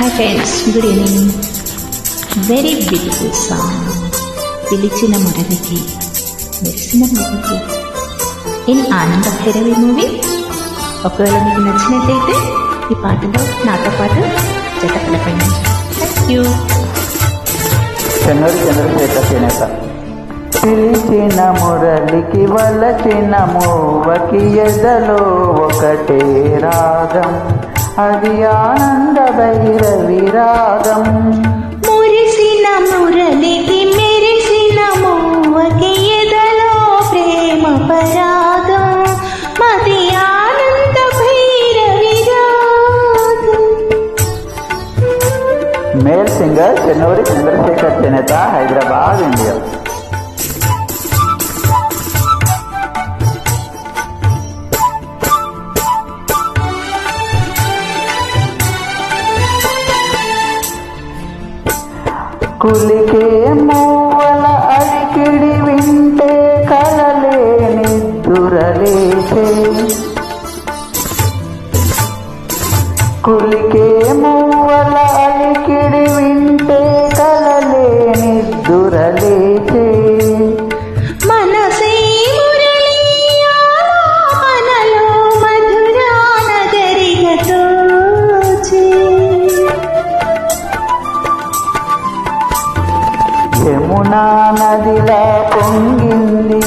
Hi friends, good evening. Very beautiful song. పిలిచిన మురళికి మెరిసిన మురళికి in ఆనంద భైరవి మూవీ. ఒకవేళ మీకు నచ్చినట్లయితే ఈ పాటలో నాతో పాటు జత కలపండి. Thank you. చంద్రశేఖర్ చేనేత. పిలిచిన మురళికి వలచిన మూవకి ఎదలో ఒకటే రాగం, అది ఆనంద భైరవి రాగం. మురిసిన మురళికి మెరిసిన మూవకి ఎదలో ప్రేమ పరాగం, మది ఆనంద భైరవి రాగం. మేల్ సింగర్ చెన్నూరి చంద్రశేఖర్ చేనేత, హైదరాబాద్, ఇండియా. కులికే మూవల అలికిడి వింటే కలలే నిద్దురలేసే, కులికే మూవల అలికిడి వింటే కలలే నిద్దురలేసే. మనసే మురళి ఆలాపనలో మధురా నగరిగా తోచే, యమునా నదిలా పొంగింది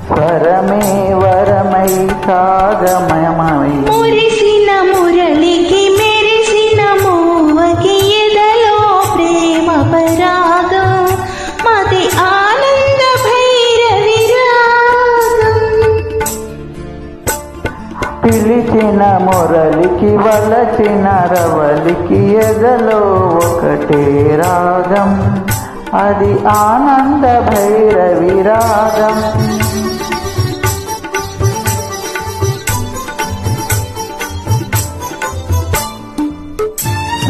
స్వరమే వరమై సాగమయమై. మురిసిన మురళికి మెరిసిన మూవకి ఎదలో ప్రేమ పరాగం, మది ఆనంద భైరవి రాగం. పిలిచిన మురళికి వలచిన రవలికి ఎదలో ఒకటే రాగం, అది ఆనంద భైరవి రాగం.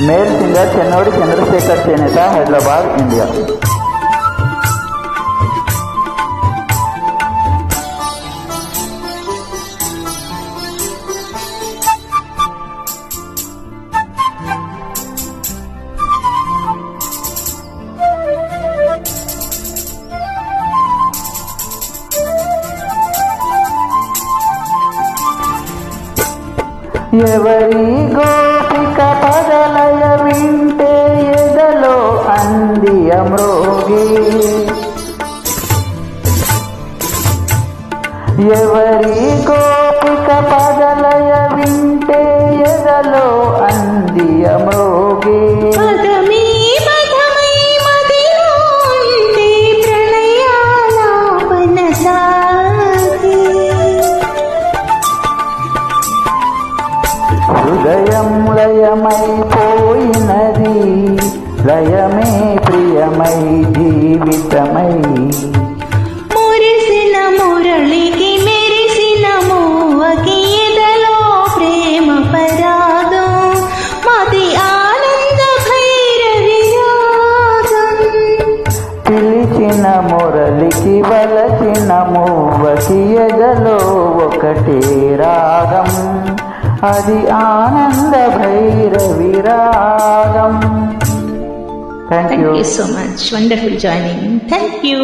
మేల్ సింగర్ చెన్నూరి చంద్రశేఖర్ చేనేత, హైదరాబాద్, ఇండియా. ఎవరి గోపిక పదలయ వింటే ఎదలో అందియ మ్రోగే, ఎవరి గోపిక పదలయ వింటే ఎదలో అందియ మ్రోగే. పదమే పదమై మదిలో ఉంటే ప్రణయాలాపన సాగే, హృదయం లయమైపోయినది, లయమే ప్రియమై జీవితమై. మురిసిన మురళికి మెరిసిన మూవకి ఎదలో ప్రేమ పరాగం, మది ఆనంద భైరవి రాగం. పిలిచిన మురళికి వలచిన మూవకి ఎదలో ఒకటే రాగం, అది ఆనంద భైరవి రాగం. Thank Thank you. you so much. Wonderful joining. Thank you.